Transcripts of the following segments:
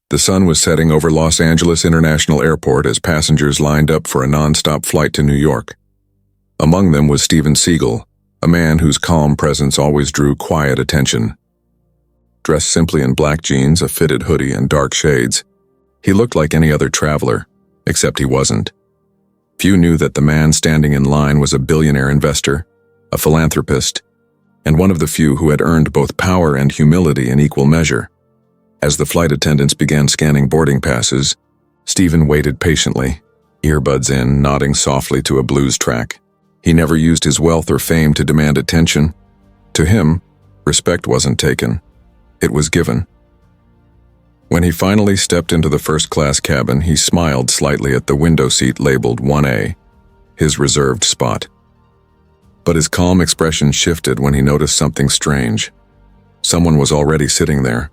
The sun was setting over Los Angeles International Airport as passengers lined up for a non-stop flight to New York. Among them was Steven Seagal, a man whose calm presence always drew quiet attention. Dressed simply in black jeans, a fitted hoodie, and dark shades, he looked like any other traveler, except he wasn't. Few knew that the man standing in line was a billionaire investor, a philanthropist, and one of the few who had earned both power and humility in equal measure. As the flight attendants began scanning boarding passes, Steven waited patiently, earbuds in, nodding softly to a blues track. He never used his wealth or fame to demand attention. To him, respect wasn't taken. It was given. When he finally stepped into the first-class cabin, he smiled slightly at the window seat labeled 1A, his reserved spot. But his calm expression shifted when he noticed something strange. Someone was already sitting there.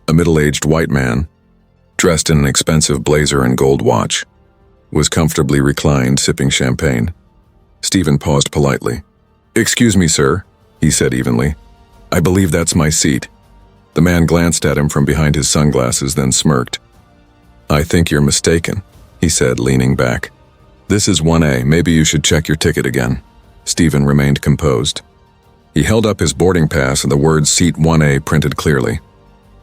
A middle-aged white man, dressed in an expensive blazer and gold watch, was comfortably reclined, sipping champagne. Steven paused politely. "Excuse me, sir," he said evenly. "I believe that's my seat." The man glanced at him from behind his sunglasses, then smirked. "I think you're mistaken," he said, leaning back. "This is 1A. Maybe you should check your ticket again." Steven remained composed. He held up his boarding pass and the words Seat 1A printed clearly.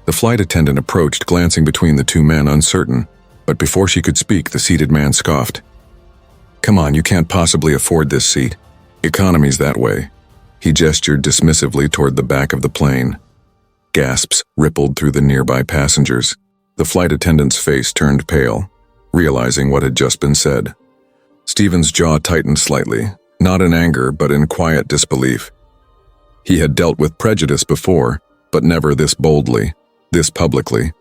The flight attendant approached, glancing between the two men, uncertain, but before she could speak, the seated man scoffed. "Come on, you can't possibly afford this seat. Economy's that way." He gestured dismissively toward the back of the plane. Gasps rippled through the nearby passengers. The flight attendant's face turned pale, realizing what had just been said. Steven's jaw tightened slightly, not in anger but in quiet disbelief. He had dealt with prejudice before, but never this boldly, this publicly.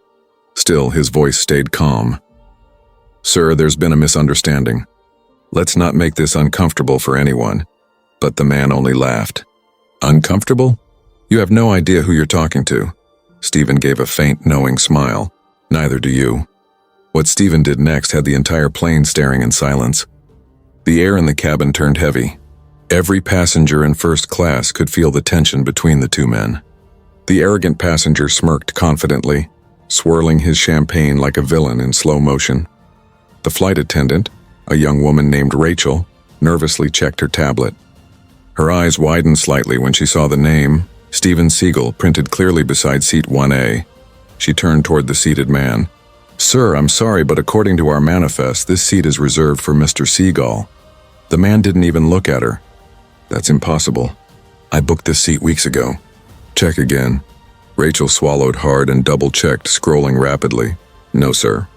Still, his voice stayed calm. "Sir, there's been a misunderstanding. Let's not make this uncomfortable for anyone." But the man only laughed. "Uncomfortable? You have no idea who you're talking to." Steven gave a faint, knowing smile. "Neither do you." What Steven did next had the entire plane staring in silence. The air in the cabin turned heavy. Every passenger in first class could feel the tension between the two men. The arrogant passenger smirked confidently, swirling his champagne like a villain in slow motion. The flight attendant, a young woman named Rachel, nervously checked her tablet. Her eyes widened slightly when she saw the name, Steven Seagal, printed clearly beside seat 1A. She turned toward the seated man. "Sir, I'm sorry, but according to our manifest, this seat is reserved for Mr. Seagal." The man didn't even look at her. "That's impossible. I booked this seat weeks ago." "Check again." Rachel swallowed hard and double-checked, scrolling rapidly. "No, sir.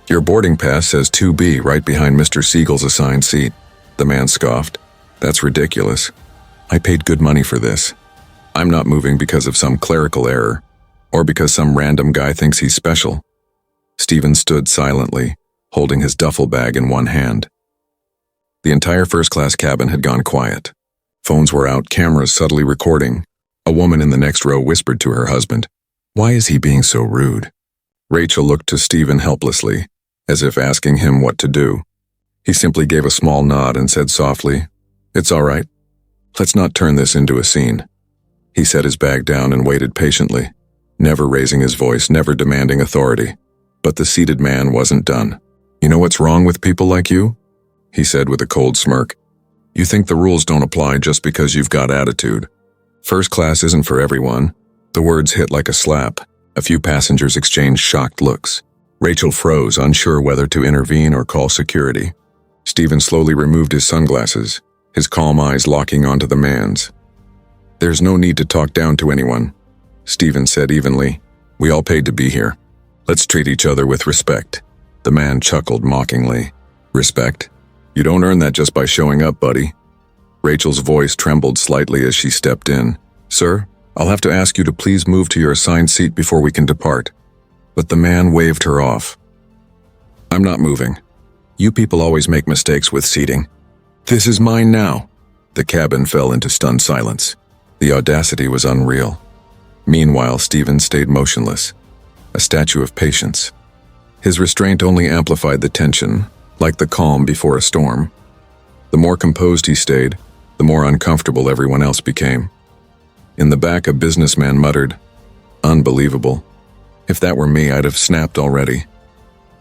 Your boarding pass says 2B right behind Mr. Seagal's assigned seat." The man scoffed. "That's ridiculous. I paid good money for this. I'm not moving because of some clerical error, or because some random guy thinks he's special." Steven stood silently, holding his duffel bag in one hand. The entire first-class cabin had gone quiet. Phones were out, cameras subtly recording. A woman in the next row whispered to her husband, "Why is he being so rude?" Rachel looked to Steven helplessly, as if asking him what to do. He simply gave a small nod and said softly, "It's all right. Let's not turn this into a scene." He set his bag down and waited patiently, never raising his voice, never demanding authority. But the seated man wasn't done. "You know what's wrong with people like you?" he said with a cold smirk. "You think the rules don't apply just because you've got attitude. First class isn't for everyone." The words hit like a slap. A few passengers exchanged shocked looks. Rachel froze, unsure whether to intervene or call security. Steven slowly removed his sunglasses, his calm eyes locking onto the man's. "There's no need to talk down to anyone," Steven said evenly. "We all paid to be here. Let's treat each other with respect." The man chuckled mockingly. "Respect? You don't earn that just by showing up, buddy." Rachel's voice trembled slightly as she stepped in. "Sir, I'll have to ask you to please move to your assigned seat before we can depart." But the man waved her off. "I'm not moving. You people always make mistakes with seating. This is mine now." The cabin fell into stunned silence. The audacity was unreal. Meanwhile, Steven stayed motionless, a statue of patience. His restraint only amplified the tension, like the calm before a storm. The more composed he stayed, the more uncomfortable everyone else became. In the back, a businessman muttered, "Unbelievable." If that were me, I'd have snapped already.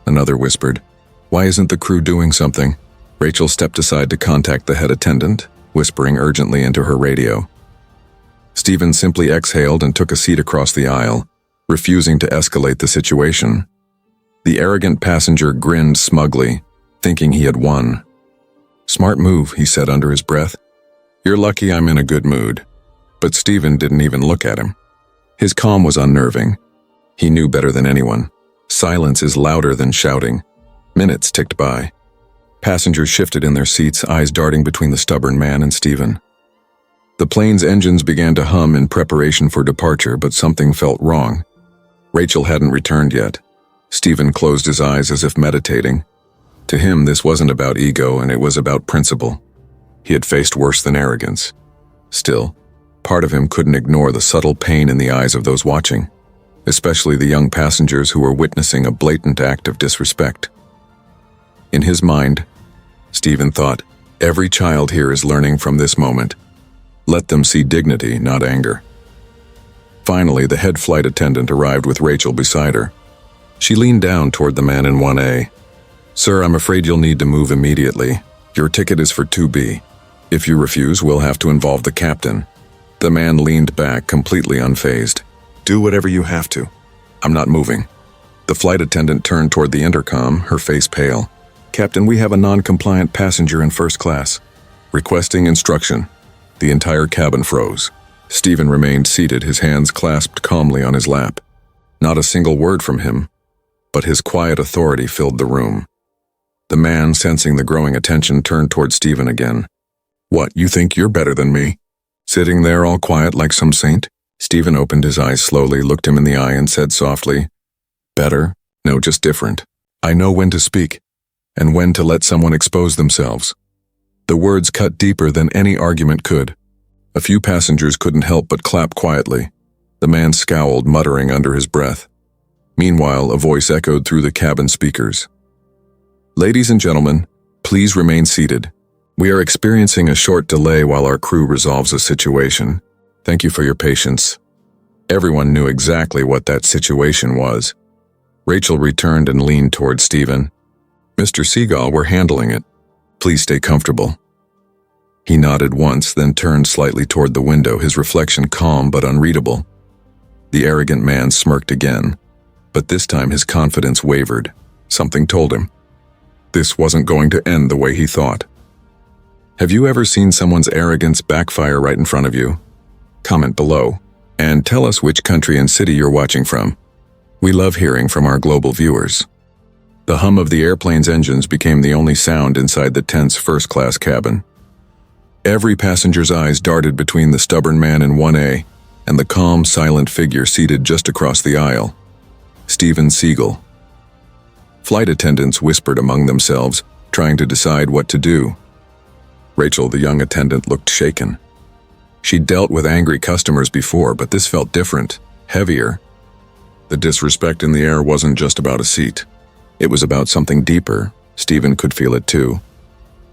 Another whispered, "Why isn't the crew doing something?" Rachel stepped aside to contact the head attendant, whispering urgently into her radio. Steven simply exhaled and took a seat across the aisle, refusing to escalate the situation. The arrogant passenger grinned smugly, thinking he had won. "Smart move," he said under his breath. "You're lucky I'm in a good mood." But Steven didn't even look at him. His calm was unnerving. He knew better than anyone. Silence is louder than shouting. Minutes ticked by. Passengers shifted in their seats, eyes darting between the stubborn man and Steven. The plane's engines began to hum in preparation for departure, but something felt wrong. Rachel hadn't returned yet. Steven closed his eyes as if meditating. To him, this wasn't about ego, and it was about principle. He had faced worse than arrogance. Still, part of him couldn't ignore the subtle pain in the eyes of those watching, especially the young passengers who were witnessing a blatant act of disrespect. In his mind, Steven thought, every child here is learning from this moment. Let them see dignity, not anger. Finally, the head flight attendant arrived with Rachel beside her. She leaned down toward the man in 1A. "Sir, I'm afraid you'll need to move immediately. Your ticket is for 2B. If you refuse, we'll have to involve the captain." The man leaned back, completely unfazed. "Do whatever you have to. I'm not moving." The flight attendant turned toward the intercom, her face pale. "Captain, we have a non-compliant passenger in first class. Requesting instruction." The entire cabin froze. Steven remained seated, his hands clasped calmly on his lap. Not a single word from him, but his quiet authority filled the room. The man, sensing the growing attention, turned toward Steven again. "What, you think you're better than me? Sitting there all quiet like some saint?" Steven opened his eyes slowly, looked him in the eye, and said softly, "Better? No, just different. I know when to speak, and when to let someone expose themselves." The words cut deeper than any argument could. A few passengers couldn't help but clap quietly. The man scowled, muttering under his breath. Meanwhile, a voice echoed through the cabin speakers. "Ladies and gentlemen, please remain seated. We are experiencing a short delay while our crew resolves a situation. Thank you for your patience." Everyone knew exactly what that situation was. Rachel returned and leaned toward Steven. "Mr. Seagal, we're handling it. Please stay comfortable." He nodded once, then turned slightly toward the window, his reflection calm but unreadable. The arrogant man smirked again, but this time his confidence wavered. Something told him this wasn't going to end the way he thought. Have you ever seen someone's arrogance backfire right in front of you? Comment below, and tell us which country and city you're watching from. We love hearing from our global viewers. The hum of the airplane's engines became the only sound inside the tense first-class cabin. Every passenger's eyes darted between the stubborn man in 1A and the calm, silent figure seated just across the aisle, Steven Seagal. Flight attendants whispered among themselves, trying to decide what to do. Rachel, the young attendant, looked shaken. She'd dealt with angry customers before, but this felt different, heavier. The disrespect in the air wasn't just about a seat. It was about something deeper. Steven could feel it too.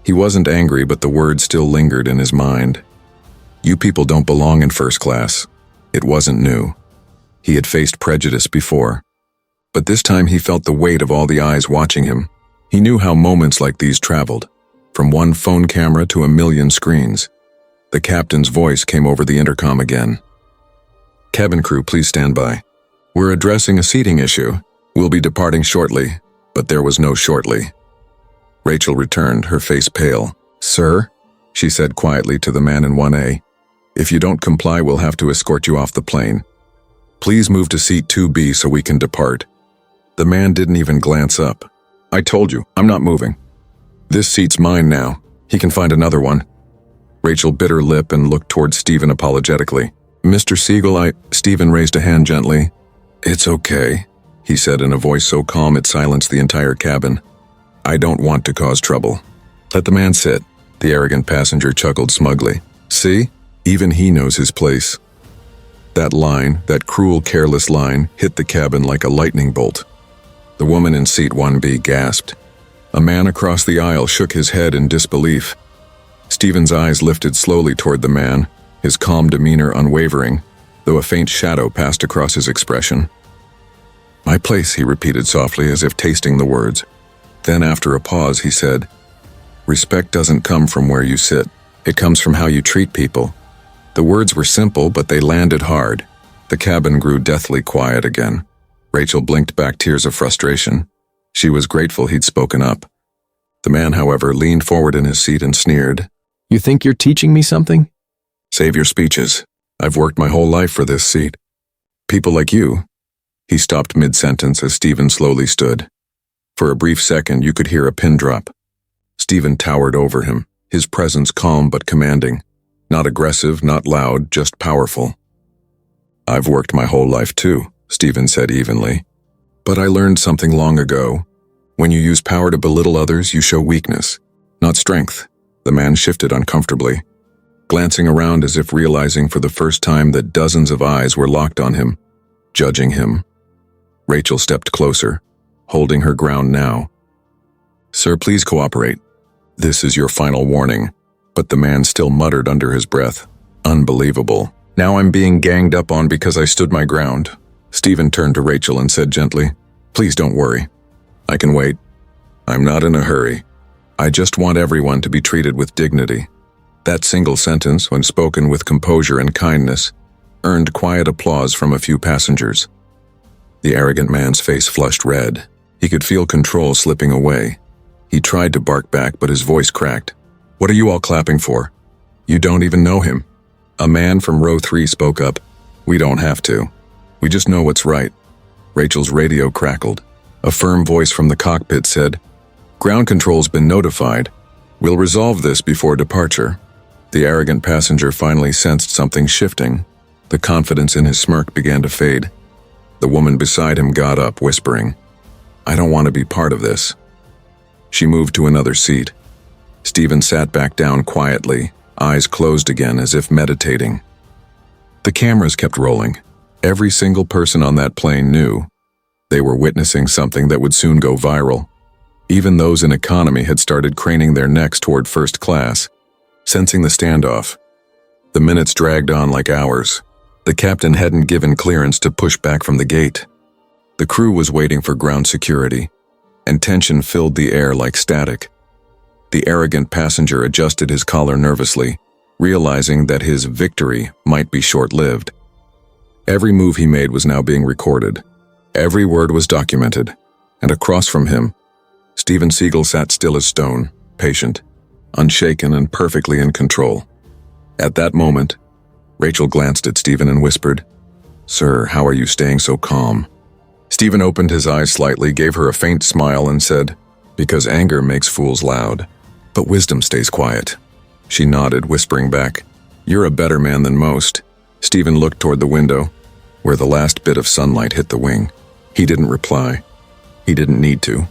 He wasn't angry, but the words still lingered in his mind. You people don't belong in first class. It wasn't new. He had faced prejudice before. But this time he felt the weight of all the eyes watching him. He knew how moments like these traveled, from one phone camera to a million screens. The captain's voice came over the intercom again. "Cabin crew, please stand by. We're addressing a seating issue. We'll be departing shortly." But there was no shortly. Rachel returned, her face pale. "Sir," she said quietly to the man in 1A, "if you don't comply, we'll have to escort you off the plane. Please move to seat 2B so we can depart." The man didn't even glance up. "I told you, I'm not moving. This seat's mine now. He can find another one." Rachel bit her lip and looked toward Steven apologetically. "Mr. Seagal, Steven raised a hand gently. "It's okay," he said in a voice so calm it silenced the entire cabin. "I don't want to cause trouble." "Let the man sit," the arrogant passenger chuckled smugly. "See? Even he knows his place." That line, that cruel, careless line, hit the cabin like a lightning bolt. The woman in seat 1B gasped. A man across the aisle shook his head in disbelief. Steven's eyes lifted slowly toward the man, his calm demeanor unwavering, though a faint shadow passed across his expression. My place, he repeated softly as if tasting the words. Then after a pause, he said, respect doesn't come from where you sit. It comes from how you treat people. The words were simple, but they landed hard. The cabin grew deathly quiet again. Rachel blinked back tears of frustration. She was grateful he'd spoken up. The man, however, leaned forward in his seat and sneered. You think you're teaching me something? Save your speeches. I've worked my whole life for this seat. People like you. He stopped mid-sentence as Steven slowly stood. For a brief second, you could hear a pin drop. Steven towered over him, his presence calm but commanding. Not aggressive, not loud, just powerful. I've worked my whole life too, Steven said evenly. But I learned something long ago. When you use power to belittle others, you show weakness, not strength. The man shifted uncomfortably, glancing around as if realizing for the first time that dozens of eyes were locked on him, judging him. Rachel stepped closer, holding her ground now. Sir, please cooperate. This is your final warning. But the man still muttered under his breath. Unbelievable. Now I'm being ganged up on because I stood my ground. Steven turned to Rachel and said gently, please don't worry. I can wait. I'm not in a hurry. I just want everyone to be treated with dignity. That single sentence, when spoken with composure and kindness, earned quiet applause from a few passengers. The arrogant man's face flushed red. He could feel control slipping away. He tried to bark back, but his voice cracked. What are you all clapping for? You don't even know him. A man from row 3 spoke up. We don't have to. We just know what's right. Rachel's radio crackled. A firm voice from the cockpit said, Ground control's been notified. We'll resolve this before departure. The arrogant passenger finally sensed something shifting. The confidence in his smirk began to fade. The woman beside him got up, whispering, I don't want to be part of this. She moved to another seat. Steven sat back down quietly, eyes closed again as if meditating. The cameras kept rolling. Every single person on that plane knew. They were witnessing something that would soon go viral. Even those in economy had started craning their necks toward first class, sensing the standoff. The minutes dragged on like hours. The captain hadn't given clearance to push back from the gate. The crew was waiting for ground security, and tension filled the air like static. The arrogant passenger adjusted his collar nervously, realizing that his victory might be short-lived. Every move he made was now being recorded. Every word was documented, and across from him, Steven Seagal sat still as stone, patient, unshaken and perfectly in control. At that moment, Rachel glanced at Steven and whispered, Sir, how are you staying so calm? Steven opened his eyes slightly, gave her a faint smile and said, Because anger makes fools loud, but wisdom stays quiet. She nodded, whispering back, You're a better man than most. Steven looked toward the window, where the last bit of sunlight hit the wing. He didn't reply. He didn't need to.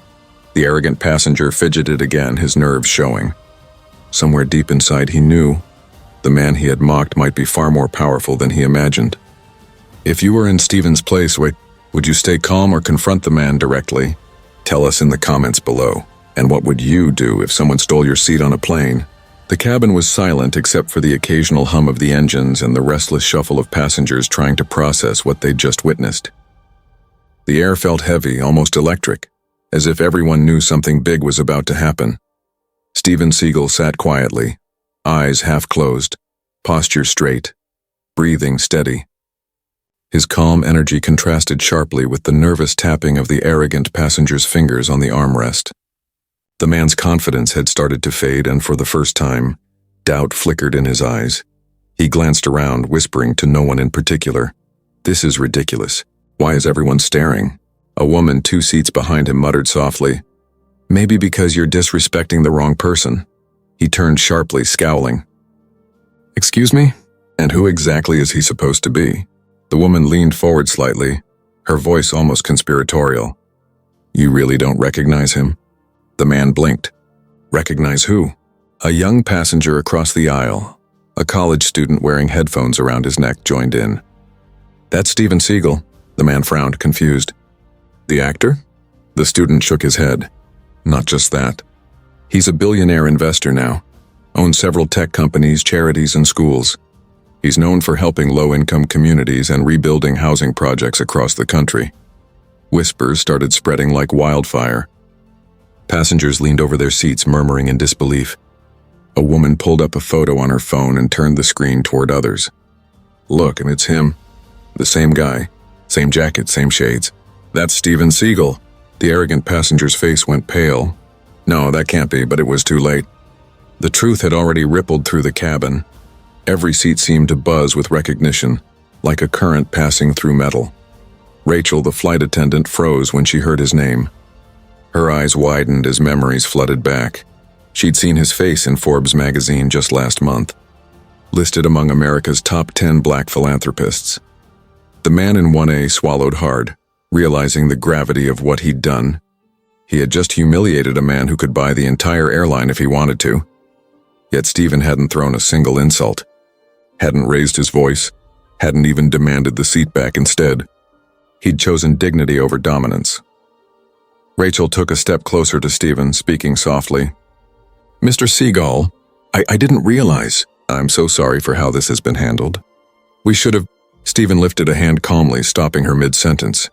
The arrogant passenger fidgeted again, his nerves showing. Somewhere deep inside he knew the man he had mocked might be far more powerful than he imagined. If you were in Steven's place, would you stay calm or confront the man directly? Tell us in the comments below. And what would you do if someone stole your seat on a plane? The cabin was silent except for the occasional hum of the engines and the restless shuffle of passengers trying to process what they'd just witnessed. The air felt heavy, almost electric, as if everyone knew something big was about to happen. Steven Seagal sat quietly, eyes half closed, posture straight, breathing steady. His calm energy contrasted sharply with the nervous tapping of the arrogant passenger's fingers on the armrest. The man's confidence had started to fade, and for the first time, doubt flickered in his eyes. He glanced around, whispering to no one in particular, This is ridiculous. Why is everyone staring? A woman 2 seats behind him muttered softly, Maybe because you're disrespecting the wrong person. He turned sharply, scowling. Excuse me? And who exactly is he supposed to be? The woman leaned forward slightly, her voice almost conspiratorial. You really don't recognize him? The man blinked. Recognize who? A young passenger across the aisle, a college student wearing headphones around his neck, joined in. That's Steven Seagal. The man frowned, confused. The actor? The student shook his head. Not just that. He's a billionaire investor now, owns several tech companies, charities, and schools. He's known for helping low-income communities and rebuilding housing projects across the country. Whispers started spreading like wildfire. Passengers leaned over their seats, murmuring in disbelief. A woman pulled up a photo on her phone and turned the screen toward others. Look, and it's him. The same guy. Same jacket, same shades. That's Steven Seagal. The arrogant passenger's face went pale. No, that can't be, but it was too late. The truth had already rippled through the cabin. Every seat seemed to buzz with recognition, like a current passing through metal. Rachel, the flight attendant, froze when she heard his name. Her eyes widened as memories flooded back. She'd seen his face in Forbes magazine just last month, listed among America's top 10 black philanthropists. The man in 1A swallowed hard, realizing the gravity of what he'd done. He had just humiliated a man who could buy the entire airline if he wanted to. Yet Steven hadn't thrown a single insult, hadn't raised his voice, hadn't even demanded the seat back. Instead, he'd chosen dignity over dominance. Rachel took a step closer to Steven, speaking softly. Mr. Seagal, I didn't realize. I'm so sorry for how this has been handled. We should have... Steven lifted a hand calmly, stopping her mid-sentence.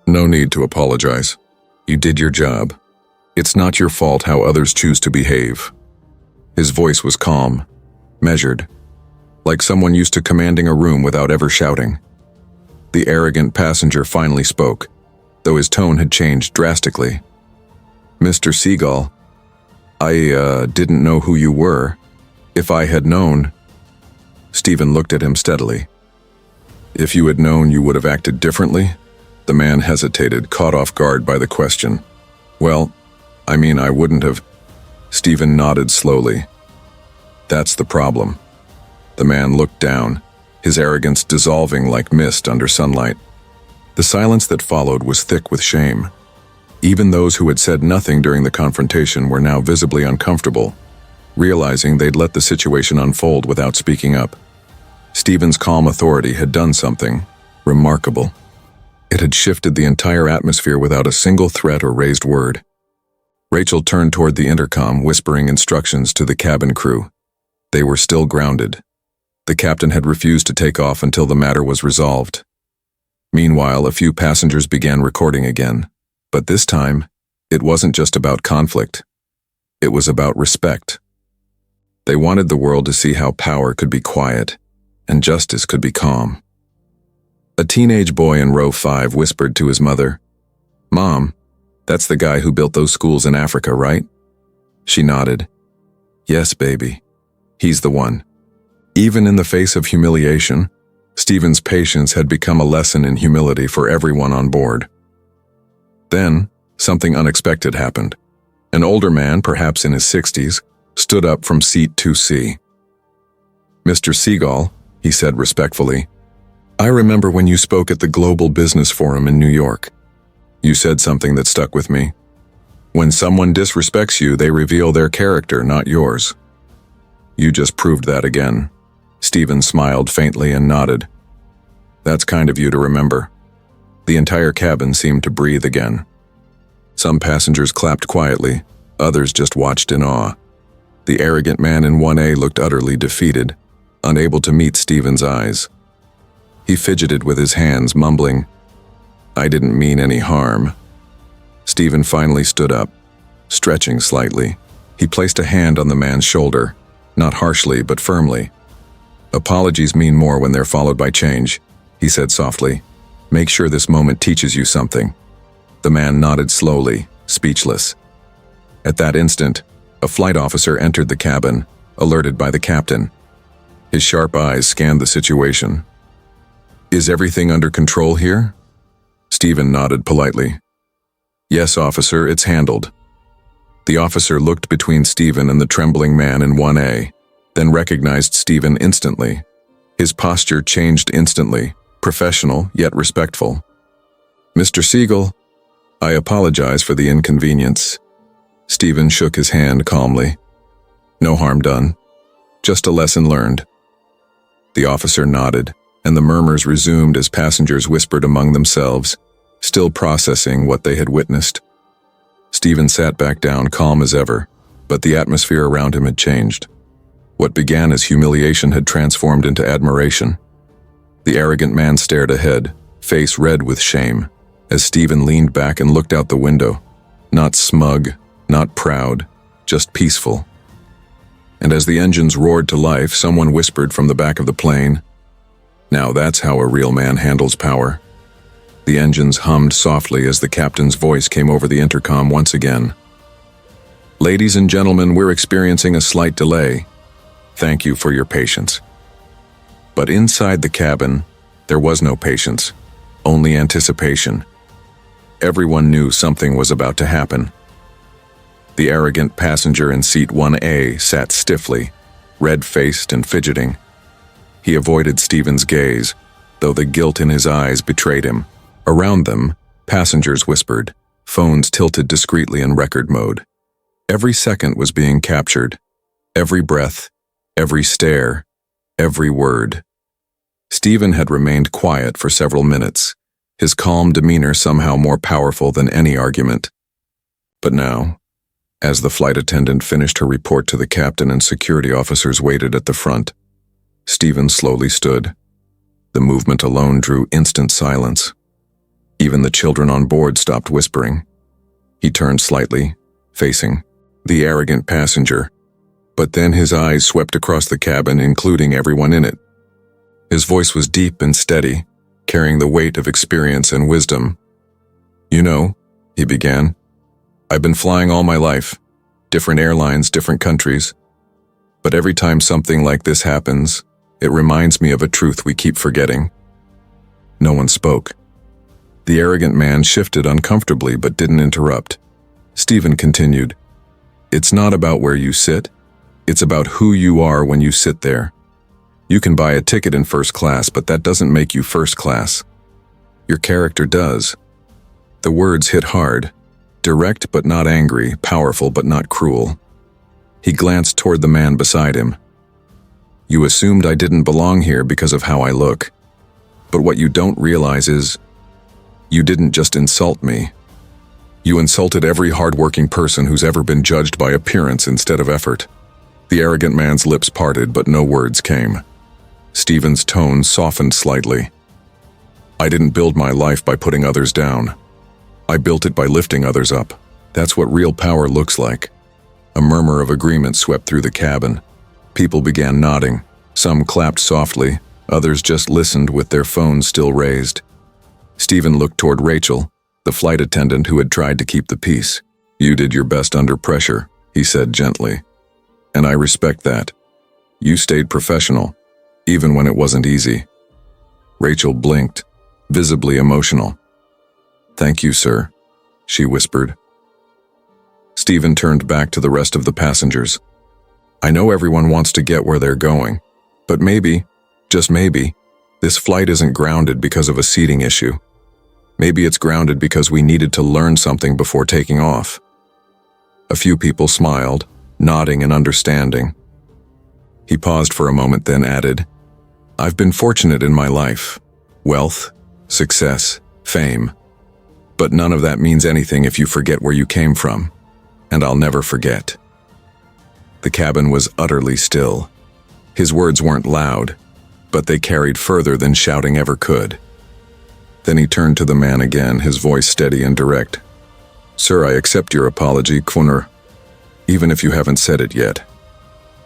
No need to apologize. You did your job. It's not your fault how others choose to behave. His voice was calm, measured, like someone used to commanding a room without ever shouting. The arrogant passenger finally spoke, though his tone had changed drastically. Mr. Seagal, I didn't know who you were. If I had known... Steven looked at him steadily. If you had known, you would have acted differently? The man hesitated, caught off guard by the question. Well, I mean, I wouldn't have... Steven nodded slowly. That's the problem. The man looked down, his arrogance dissolving like mist under sunlight. The silence that followed was thick with shame. Even those who had said nothing during the confrontation were now visibly uncomfortable, realizing they'd let the situation unfold without speaking up. Steven's calm authority had done something remarkable. It had shifted the entire atmosphere without a single threat or raised word. Rachel turned toward the intercom, whispering instructions to the cabin crew. They were still grounded. The captain had refused to take off until the matter was resolved. Meanwhile, a few passengers began recording again. But this time, it wasn't just about conflict. It was about respect. They wanted the world to see how power could be quiet and justice could be calm. A teenage boy in row 5 whispered to his mother, Mom, that's the guy who built those schools in Africa, right? She nodded. Yes, baby. He's the one. Even in the face of humiliation, Steven's patience had become a lesson in humility for everyone on board. Then, something unexpected happened. An older man, perhaps in his 60s, stood up from seat 2C. Mr. Seagal, he said respectfully, I remember when you spoke at the Global Business Forum in New York. You said something that stuck with me. When someone disrespects you, they reveal their character, not yours. You just proved that again. Steven smiled faintly and nodded. That's kind of you to remember. The entire cabin seemed to breathe again. Some passengers clapped quietly, others just watched in awe. The arrogant man in 1A looked utterly defeated, unable to meet Steven's eyes. He fidgeted with his hands, mumbling, I didn't mean any harm. Steven finally stood up, stretching slightly. He placed a hand on the man's shoulder, not harshly but firmly. Apologies mean more when they're followed by change, he said softly. Make sure this moment teaches you something. The man nodded slowly, speechless. At that instant, a flight officer entered the cabin, alerted by the captain. His sharp eyes scanned the situation. Is everything under control here? Steven nodded politely. Yes, officer, it's handled. The officer looked between Steven and the trembling man in 1A, then recognized Steven instantly. His posture changed instantly, professional yet respectful. Mr. Seagal, I apologize for the inconvenience. Steven shook his hand calmly. No harm done. Just a lesson learned. The officer nodded, and the murmurs resumed as passengers whispered among themselves, still processing what they had witnessed. Steven sat back down, calm as ever, but the atmosphere around him had changed. What began as humiliation had transformed into admiration. The arrogant man stared ahead, face red with shame. as Steven leaned back and looked out the window. Not smug, not proud, just peaceful. And as the engines roared to life, someone whispered from the back of the plane, "Now that's how a real man handles power." The engines hummed softly as the captain's voice came over the intercom once again. "Ladies and gentlemen, we're experiencing a slight delay. Thank you for your patience." But inside the cabin, there was no patience, only anticipation. Everyone knew something was about to happen. The arrogant passenger in seat 1A sat stiffly, red-faced and fidgeting. He avoided Steven's gaze, though the guilt in his eyes betrayed him. Around them, passengers whispered, phones tilted discreetly in record mode. Every second was being captured. Every breath, every stare, every word. Steven had remained quiet for several minutes, his calm demeanor somehow more powerful than any argument. But now, as the flight attendant finished her report to the captain and security officers waited at the front, Steven slowly stood. The movement alone drew instant silence. Even the children on board stopped whispering. He turned slightly, facing the arrogant passenger, but then his eyes swept across the cabin, including everyone in it. His voice was deep and steady, carrying the weight of experience and wisdom. "You know," he began, "I've been flying all my life, different airlines, different countries. But every time something like this happens, it reminds me of a truth we keep forgetting." No one spoke. The arrogant man shifted uncomfortably but didn't interrupt. Steven continued, "It's not about where you sit, it's about who you are when you sit there. You can buy a ticket in first class, but that doesn't make you first class. Your character does." The words hit hard, direct but not angry, powerful but not cruel. He glanced toward the man beside him. "You assumed I didn't belong here because of how I look. But what you don't realize is, you didn't just insult me. You insulted every hardworking person who's ever been judged by appearance instead of effort." The arrogant man's lips parted, but no words came. Steven's tone softened slightly. "I didn't build my life by putting others down. I built it by lifting others up. That's what real power looks like." A murmur of agreement swept through the cabin. People began nodding. Some clapped softly, others just listened with their phones still raised. Steven looked toward Rachel, the flight attendant who had tried to keep the peace. "You did your best under pressure," he said gently. "And I respect that. You stayed professional, even when it wasn't easy." Rachel blinked, visibly emotional. "Thank you, sir," she whispered. Steven turned back to the rest of the passengers. "I know everyone wants to get where they're going, but maybe, just maybe, this flight isn't grounded because of a seating issue. Maybe it's grounded because we needed to learn something before taking off." A few people smiled, nodding in understanding. He paused for a moment, then added, "I've been fortunate in my life. Wealth, success, fame. But none of that means anything if you forget where you came from. And I'll never forget." The cabin was utterly still. His words weren't loud, but they carried further than shouting ever could. Then he turned to the man again, his voice steady and direct. "Sir, I accept your apology, Kwunner, even if you haven't said it yet.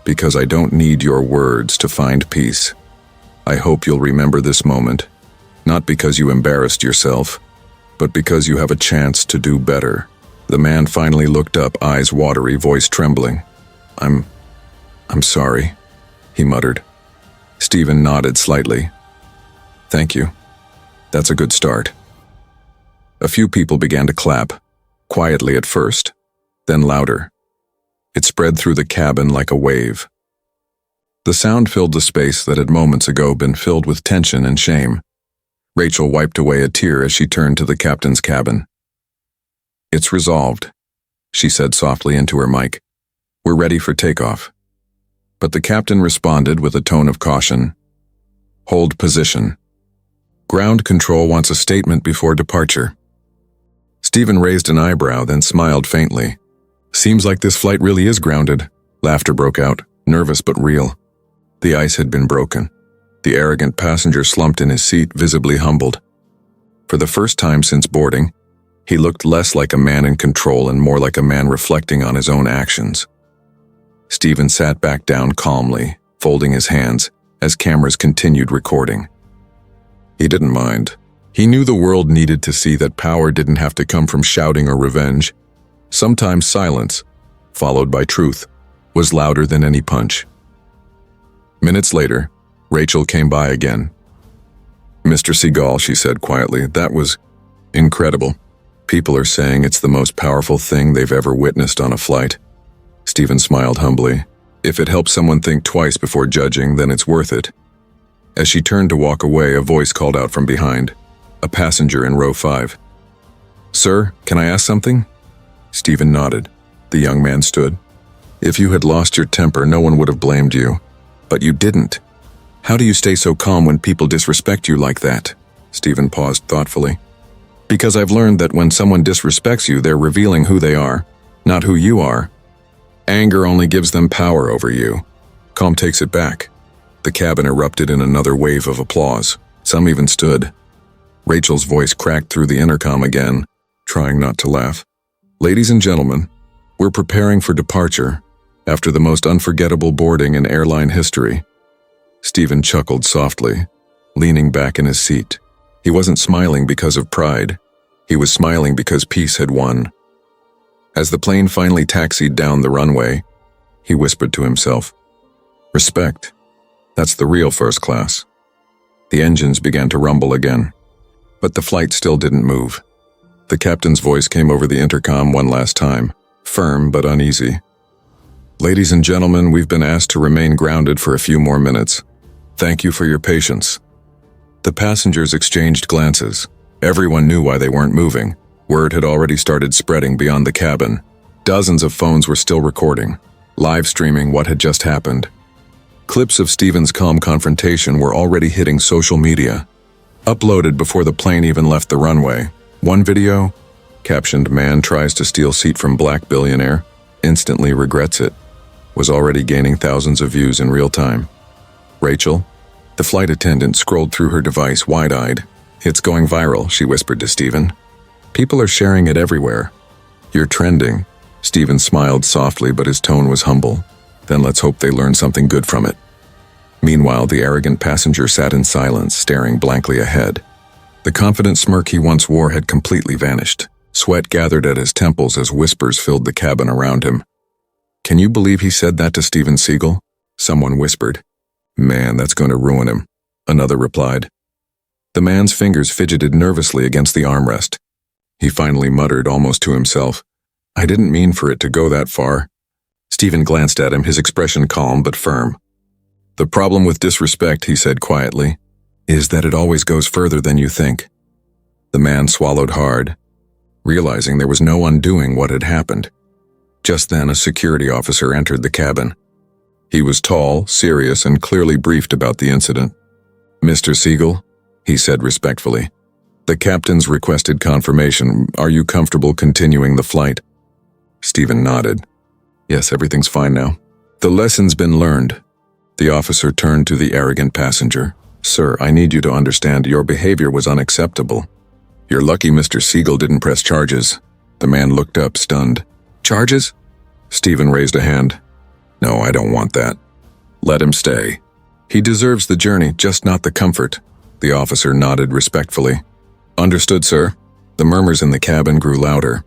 Because I don't need your words to find peace. I hope you'll remember this moment, not because you embarrassed yourself, but because you have a chance to do better." The man finally looked up, eyes watery, voice trembling. I'm sorry," he muttered. Steven nodded slightly. "Thank you. That's a good start." A few people began to clap, quietly at first, then louder. It spread through the cabin like a wave. The sound filled the space that had moments ago been filled with tension and shame. Rachel wiped away a tear as she turned to the captain's cabin. "It's resolved," she said softly into her mic. "We're ready for takeoff." But the captain responded with a tone of caution. "Hold position. Ground control wants a statement before departure." Steven raised an eyebrow, then smiled faintly. "Seems like this flight really is grounded." Laughter broke out, nervous but real. The ice had been broken. The arrogant passenger slumped in his seat, visibly humbled. For the first time since boarding, he looked less like a man in control and more like a man reflecting on his own actions. Steven sat back down calmly, folding his hands, as cameras continued recording. He didn't mind. He knew the world needed to see that power didn't have to come from shouting or revenge. Sometimes silence, followed by truth, was louder than any punch. Minutes later, Rachel came by again. "Mr. Seagal," she said quietly, "that was incredible. People are saying it's the most powerful thing they've ever witnessed on a flight." Steven smiled humbly. If it helps someone think twice before judging, then it's worth it. As she turned to walk away, a voice called out from behind, a passenger in row 5. "Sir, can I ask something?" Steven nodded. The young man stood. "If you had lost your temper, no one would have blamed you. But you didn't. How do you stay so calm when people disrespect you like that?" Steven paused thoughtfully. "Because I've learned that when someone disrespects you, they're revealing who they are, not who you are. Anger only gives them power over you. Calm takes it back." The cabin erupted in another wave of applause. Some even stood. Rachel's voice cracked through the intercom again, trying not to laugh. "Ladies and gentlemen, we're preparing for departure after the most unforgettable boarding in airline history." Steven chuckled softly, leaning back in his seat. He wasn't smiling because of pride. He was smiling because peace had won. As the plane finally taxied down the runway, he whispered to himself, "Respect. That's the real first class." The engines began to rumble again, but the flight still didn't move. The captain's voice came over the intercom one last time, firm but uneasy. "Ladies and gentlemen, we've been asked to remain grounded for a few more minutes. Thank you for your patience." The passengers exchanged glances. Everyone knew why they weren't moving. Word had already started spreading beyond the cabin. Dozens of phones were still recording, live streaming what had just happened. Clips of Steven's calm confrontation were already hitting social media, uploaded before the plane even left the runway. One video, captioned "Man tries to steal seat from black billionaire, instantly regrets it," was already gaining thousands of views in real time. Rachel, the flight attendant, scrolled through her device wide-eyed. "It's going viral," she whispered to Steven. "People are sharing it everywhere." "You're trending." Steven smiled softly, but his tone was humble. "Then let's hope they learn something good from it." Meanwhile, the arrogant passenger sat in silence, staring blankly ahead. The confident smirk he once wore had completely vanished. Sweat gathered at his temples as whispers filled the cabin around him. "Can you believe he said that to Steven Seagal?" Someone whispered. "Man, that's going to ruin him," another replied. The man's fingers fidgeted nervously against the armrest. He finally muttered, almost to himself, "I didn't mean for it to go that far." Steven glanced at him, his expression calm but firm. "The problem with disrespect," he said quietly, "is that it always goes further than you think." The man swallowed hard, realizing there was no undoing what had happened. Just then, a security officer entered the cabin. He was tall, serious, and clearly briefed about the incident. "Mr. Seagal," he said respectfully, "the captain's requested confirmation. Are you comfortable continuing the flight?" Steven nodded. "Yes, everything's fine now." "The lesson's been learned." The officer turned to the arrogant passenger. "Sir, I need you to understand your behavior was unacceptable. You're lucky Mr. Seagal didn't press charges." The man looked up, stunned. "Charges?" Steven raised a hand. "No, I don't want that. Let him stay. He deserves the journey, just not the comfort." The officer nodded respectfully. "Understood, sir." The murmurs in the cabin grew louder.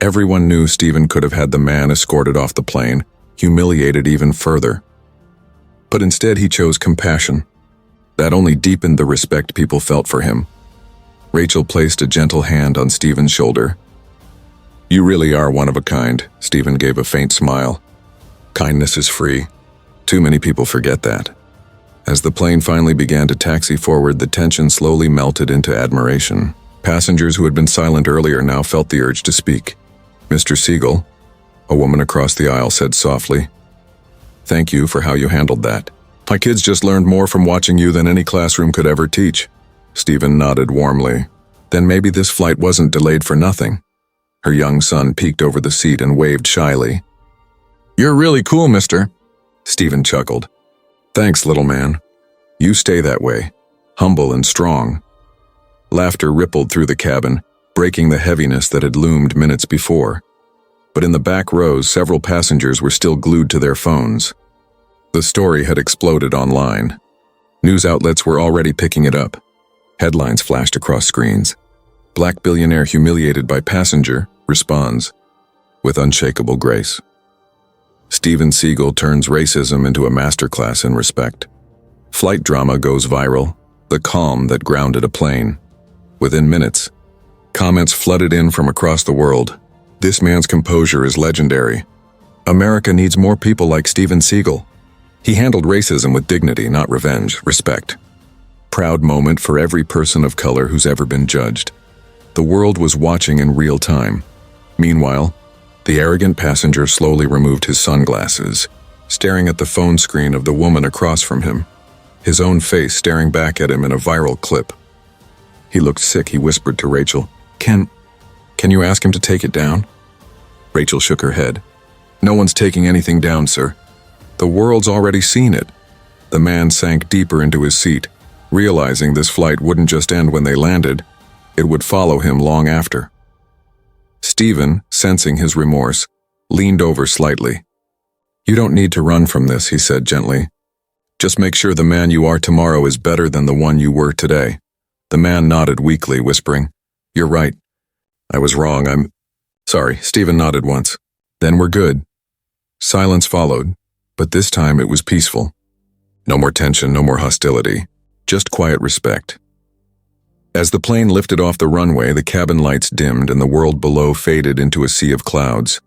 Everyone knew Steven could have had the man escorted off the plane, humiliated even further. But instead he chose compassion. That only deepened the respect people felt for him. Rachel placed a gentle hand on Steven's shoulder. "You really are one of a kind." Steven gave a faint smile. "Kindness is free. Too many people forget that." As the plane finally began to taxi forward, the tension slowly melted into admiration. Passengers who had been silent earlier now felt the urge to speak. "Mr. Seagal," a woman across the aisle said softly, "thank you for how you handled that. My kids just learned more from watching you than any classroom could ever teach." Steven nodded warmly. Then maybe this flight wasn't delayed for nothing. Her young son peeked over the seat and waved shyly. "You're really cool, mister." Steven chuckled. "Thanks, little man. You stay that way, humble and strong." Laughter rippled through the cabin, breaking the heaviness that had loomed minutes before. But in the back rows, several passengers were still glued to their phones. The story had exploded online. News outlets were already picking it up. Headlines flashed across screens. Black billionaire humiliated by passenger responds with unshakable grace. Steven Seagal turns racism into a masterclass in respect. Flight drama goes viral, the calm that grounded a plane. Within minutes, comments flooded in from across the world. This man's composure is legendary. America needs more people like Steven Seagal. He handled racism with dignity, not revenge, respect. Proud moment for every person of color who's ever been judged. The world was watching in real time. Meanwhile, the arrogant passenger slowly removed his sunglasses, staring at the phone screen of the woman across from him, his own face staring back at him in a viral clip. He looked sick. He whispered to Rachel, Can you ask him to take it down?" Rachel shook her head. "No one's taking anything down, sir. The world's already seen it." The man sank deeper into his seat, realizing this flight wouldn't just end when they landed, it would follow him long after. Steven, sensing his remorse, leaned over slightly. "You don't need to run from this," he said gently. "Just make sure the man you are tomorrow is better than the one you were today." The man nodded weakly, whispering, "You're right. I was wrong. I'm sorry." Steven nodded once. "Then we're good." Silence followed, but this time it was peaceful. No more tension, no more hostility, just quiet respect. As the plane lifted off the runway, the cabin lights dimmed and the world below faded into a sea of clouds.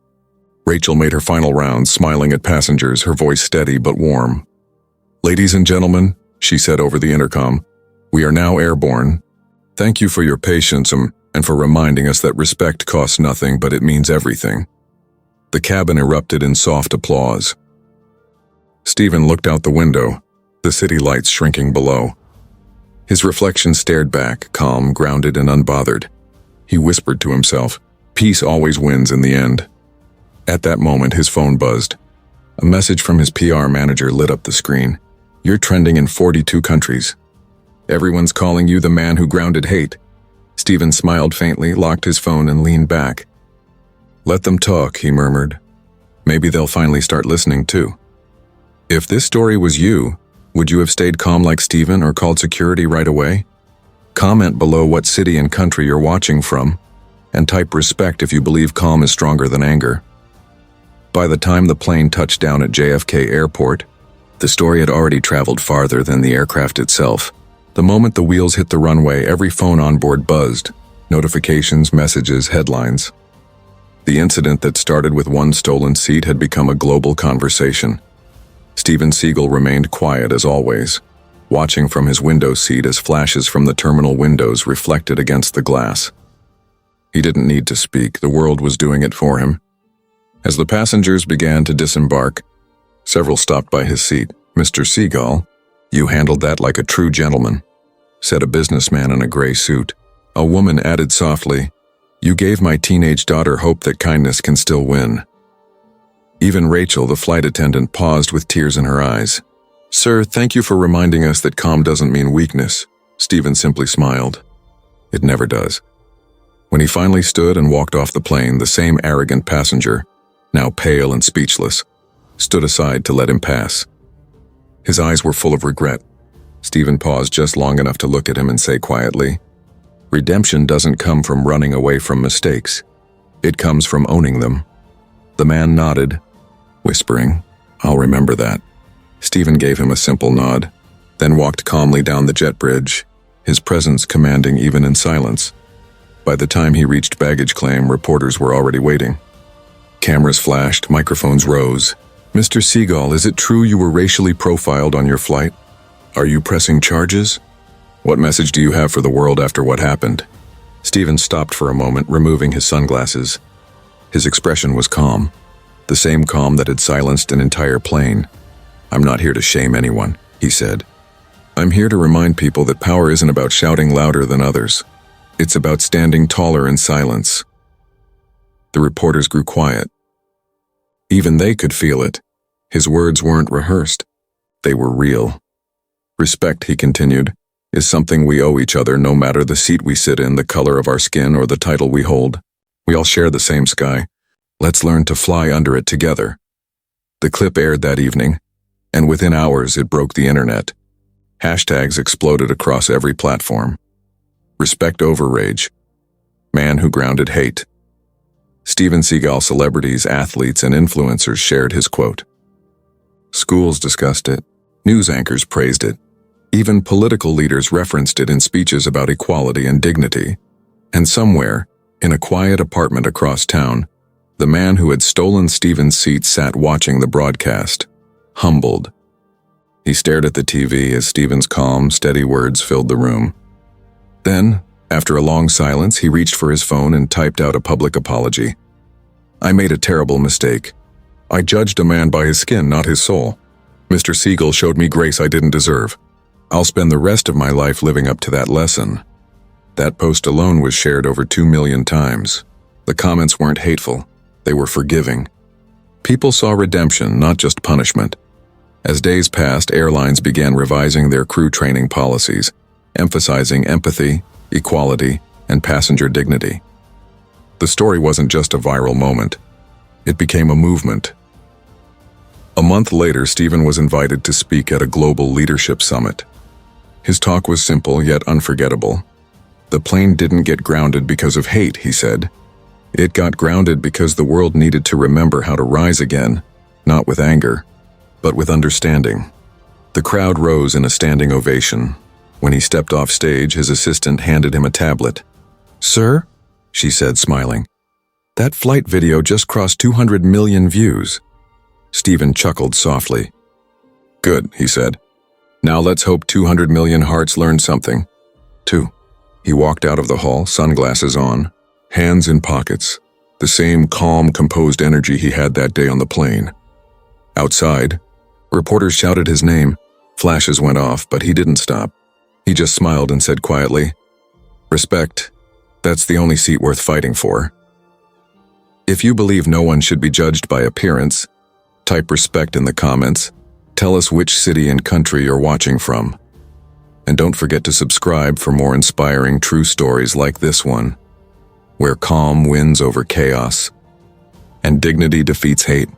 Rachel made her final rounds, smiling at passengers, her voice steady but warm. "Ladies and gentlemen," she said over the intercom, "we are now airborne. Thank you for your patience and for reminding us that respect costs nothing, but it means everything." The cabin erupted in soft applause. Steven looked out the window, the city lights shrinking below. His reflection stared back, calm, grounded, and unbothered. He whispered to himself, "Peace always wins in the end." At that moment, his phone buzzed. A message from his PR manager lit up the screen. "You're trending in 42 countries. Everyone's calling you the man who grounded hate." Steven smiled faintly, locked his phone, and leaned back. "Let them talk," he murmured. "Maybe they'll finally start listening too." If this story was you, would you have stayed calm like Steven or called security right away? Comment below what city and country you're watching from, and type respect if you believe calm is stronger than anger. By the time the plane touched down at JFK Airport, the story had already traveled farther than the aircraft itself. The moment the wheels hit the runway, every phone on board buzzed. Notifications, messages, headlines. The incident that started with one stolen seat had become a global conversation. Steven Seagal remained quiet as always, watching from his window seat as flashes from the terminal windows reflected against the glass. He didn't need to speak, the world was doing it for him. As the passengers began to disembark, several stopped by his seat. "Mr. Seagal, you handled that like a true gentleman," said a businessman in a gray suit. A woman added softly, "You gave my teenage daughter hope that kindness can still win." Even Rachel, the flight attendant, paused with tears in her eyes. "Sir, thank you for reminding us that calm doesn't mean weakness." Steven simply smiled. It never does. When he finally stood and walked off the plane, the same arrogant passenger, now pale and speechless, stood aside to let him pass. His eyes were full of regret. Steven paused just long enough to look at him and say quietly, "Redemption doesn't come from running away from mistakes. It comes from owning them." The man nodded, whispering, "I'll remember that." Steven gave him a simple nod, then walked calmly down the jet bridge, his presence commanding even in silence. By the time he reached baggage claim, reporters were already waiting. Cameras flashed, microphones rose. "Mr. Seagal, is it true you were racially profiled on your flight? Are you pressing charges? What message do you have for the world after what happened?" Steven stopped for a moment, removing his sunglasses. His expression was calm, the same calm that had silenced an entire plane. "I'm not here to shame anyone," he said. "I'm here to remind people that power isn't about shouting louder than others. It's about standing taller in silence." The reporters grew quiet. Even they could feel it. His words weren't rehearsed. They were real. "Respect," he continued, is something we owe each other no matter the seat we sit in, the color of our skin, or the title we hold. We all share the same sky. Let's learn to fly under it together. The clip aired that evening, and within hours it broke the internet. Hashtags exploded across every platform. Respect over rage. Man who grounded hate. Steven Seagal celebrities, athletes, and influencers shared his quote. Schools discussed it. News anchors praised it. Even political leaders referenced it in speeches about equality and dignity. And somewhere, in a quiet apartment across town, the man who had stolen Steven's seat sat watching the broadcast, humbled. He stared at the TV as Steven's calm, steady words filled the room. Then, after a long silence, he reached for his phone and typed out a public apology. I made a terrible mistake. I judged a man by his skin, not his soul. Mr. Seagal showed me grace I didn't deserve. I'll spend the rest of my life living up to that lesson. That post alone was shared over 2 million times. The comments weren't hateful. They were forgiving. People saw redemption, not just punishment. As days passed, airlines began revising their crew training policies, emphasizing empathy, equality, and passenger dignity. The story wasn't just a viral moment. It became a movement. A month later, Steven was invited to speak at a global leadership summit. His talk was simple yet unforgettable. The plane didn't get grounded because of hate, he said. It got grounded because the world needed to remember how to rise again, not with anger, but with understanding. The crowd rose in a standing ovation. When he stepped off stage, his assistant handed him a tablet. Sir, she said, smiling, that flight video just crossed 200 million views. Steven chuckled softly. Good, he said. Now let's hope 200 million hearts learned something. 2. He walked out of the hall, sunglasses on, hands in pockets, the same calm, composed energy he had that day on the plane. Outside, reporters shouted his name. Flashes went off, but he didn't stop. He just smiled and said quietly, Respect, that's the only seat worth fighting for. If you believe no one should be judged by appearance, type respect in the comments. Tell us which city and country you're watching from. And don't forget to subscribe for more inspiring true stories like this one, where calm wins over chaos and dignity defeats hate.